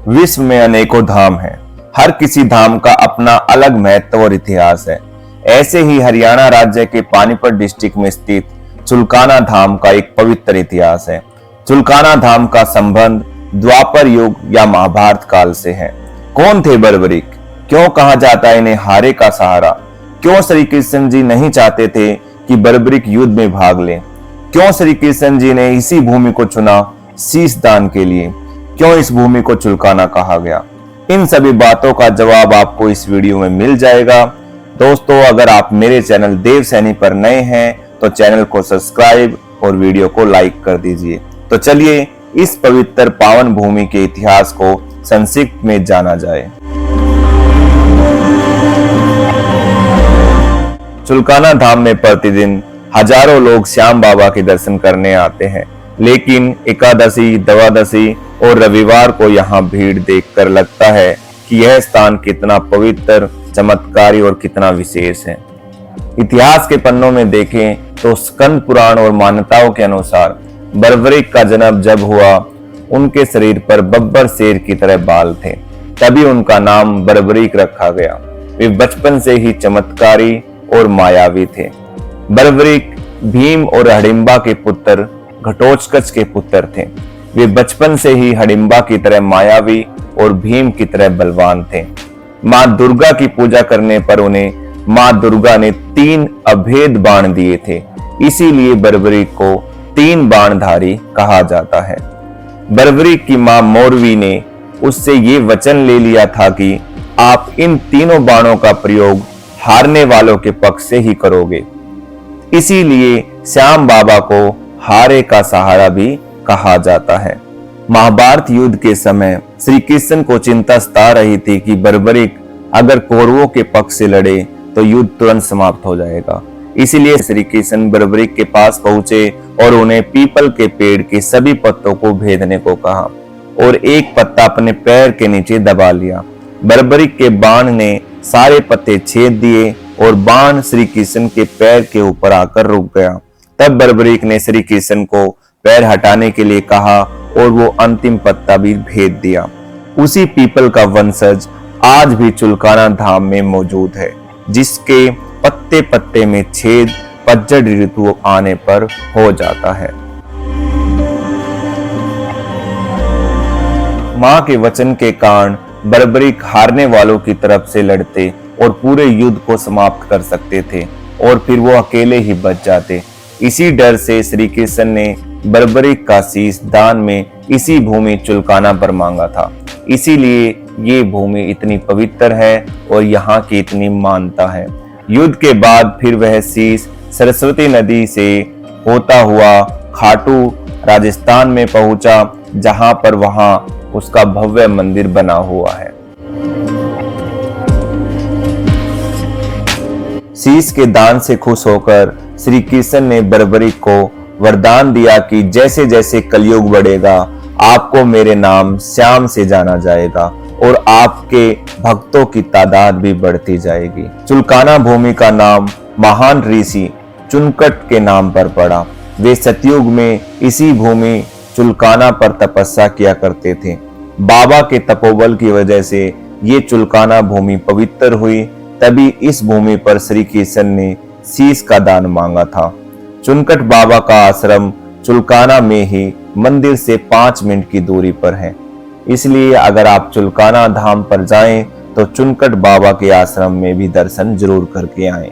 विश्व में अनेकों धाम हैं। हर किसी धाम का अपना अलग महत्व और इतिहास है। ऐसे ही हरियाणा राज्य के पानीपत डिस्ट्रिक्ट में स्थित चुलकाना धाम का एक पवित्र इतिहास है। चुलकाना धाम का संबंध द्वापर युग या महाभारत काल से है। कौन थे बर्बरीक? क्यों कहा जाता है इन्हें हारे का सहारा? क्यों श्री कृष्ण जी नहीं चाहते थे कि बर्बरीक युद्ध में भाग लें? क्यों श्री कृष्ण जी ने इसी भूमि को चुना शीश दान के लिए? क्यों इस भूमि को चुलकाना कहा गया? इन सभी बातों का जवाब आपको इस वीडियो में मिल जाएगा। दोस्तों, अगर आप मेरे चैनल देव सैनी पर नए हैं तो चैनल को सब्सक्राइब और वीडियो को लाइक कर दीजिए। तो चलिए इस पवित्र पावन भूमि के इतिहास को संक्षिप्त में जाना जाए। चुलकाना धाम में प्रतिदिन हजारों लोग श्याम बाबा के दर्शन करने आते हैं, लेकिन एकादशी, द्वादशी और रविवार को यहाँ भीड़ देखकर लगता है कि यह स्थान कितना पवित्र, चमत्कारी और कितना विशेष है। इतिहास के पन्नों में देखें तो स्कंद पुराण और मान्यताओं के अनुसार बर्बरीक का जन्म जब हुआ, उनके शरीर पर बब्बर शेर की तरह बाल थे, तभी उनका नाम बर्बरीक रखा गया। वे बचपन से ही चमत्कारी और मायावी थे। बर्बरीक भीम और हडिम्बा के पुत्र घटोत्कच के पुत्र थे। वे बचपन से ही हडिम्बा की तरह मायावी और भीम की तरह बलवान थे। मां दुर्गा की पूजा करने पर उन्हें मां दुर्गा ने 3 अभेद बाण दिए थे, इसीलिए बर्बरीक को 3 बाणधारी कहा जाता है। बर्बरीक की मां मोरवी ने उससे ये वचन ले लिया था कि आप इन तीनों बाणों का प्रयोग हारने वालों के पक्ष से ही करोगे। इसीलिए श्याम बाबा को हारे का सहारा भी कहा जाता है। महाभारत युद्ध के समय श्री कृष्ण को चिंता सता रही थी कि बर्बरीक अगर कौरवों के पक्ष से लड़े तो युद्ध तुरंत समाप्त हो जाएगा। इसीलिए श्री कृष्ण बर्बरीक के पास पहुंचे और उन्हें पीपल के पेड़ के सभी पत्तों को भेदने को कहा और एक पत्ता अपने पैर के नीचे दबा लिया। बर्बरीक के बाण ने सारे पत्ते छेद दिए और बाण श्री कृष्ण के पैर के ऊपर आकर रुक गया। तब बर्बरीक ने श्री कृष्ण को पैर हटाने के लिए कहा और वो अंतिम पत्ता भी भेद दिया। उसी पीपल का वंशज आज भी चुलकाना धाम में मौजूद है, जिसके पत्ते पत्ते में छेद पतझड़ ऋतु आने पर हो जाता है। मां के वचन के कारण बर्बरीक हारने वालों की तरफ से लड़ते और पूरे युद्ध को समाप्त कर सकते थे और फिर वो अकेले ही बच जाते। इसी डर से श्री कृष्ण ने बर्बरीक का शीश दान में इसी भूमि चुलकाना पर मांगा था। इसीलिए ये भूमि इतनी पवित्र है और यहाँ की इतनी मान्यता है। युद्ध के बाद फिर वह शीश सरस्वती नदी से होता हुआ खाटू राजस्थान में पहुंचा, जहां पर वहां उसका भव्य मंदिर बना हुआ है। शीश के दान से खुश होकर श्री कृष्ण ने बर्बरीक को वरदान दिया कि जैसे जैसे कलयुग बढ़ेगा, आपको मेरे नाम श्याम से जाना जाएगा और आपके भक्तों की तादाद भी बढ़ती जाएगी। चुलकाना भूमि का नाम महान ऋषि चुनकट के नाम पर पड़ा। वे सतयुग में इसी भूमि चुलकाना पर तपस्या किया करते थे। बाबा के तपोबल की वजह से ये चुलकाना भूमि पवित्र हुई, तभी इस भूमि पर श्री कृष्ण ने शीश का दान मांगा था। चुनकट बाबा का आश्रम चुलकाना में ही मंदिर से 5 मिनट की दूरी पर है। इसलिए अगर आप चुलकाना धाम पर जाएं तो चुनकट बाबा के आश्रम में भी दर्शन जरूर करके आएं।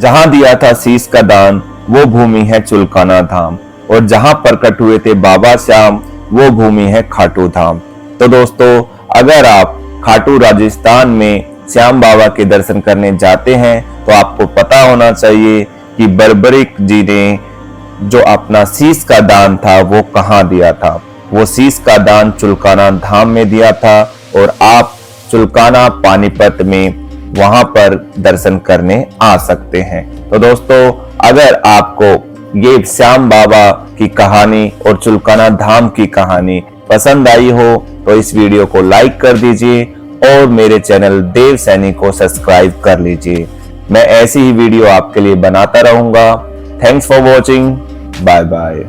जहां दिया था शीश का दान वो भूमि है चुलकाना धाम, और जहां प्रकट हुए थे बाबा श्याम वो भूमि है खाटू धाम। तो दोस्तों, अगर आप खाटू राजस्थान में श्याम बाबा के दर्शन करने जाते हैं तो आपको पता होना चाहिए कि बर्बरीक जी ने जो अपना शीश का दान था वो कहाँ दिया था। वो शीश का दान चुलकाना धाम में दिया था और आप चुलकाना पानीपत में वहां पर दर्शन करने आ सकते हैं। तो दोस्तों, अगर आपको ये श्याम बाबा की कहानी और चुलकाना धाम की कहानी पसंद आई हो तो इस वीडियो को लाइक कर दीजिए और मेरे चैनल देव सैनी को सब्सक्राइब कर लीजिए। मैं ऐसी ही वीडियो आपके लिए बनाता रहूंगा। Thanks for watching. Bye bye.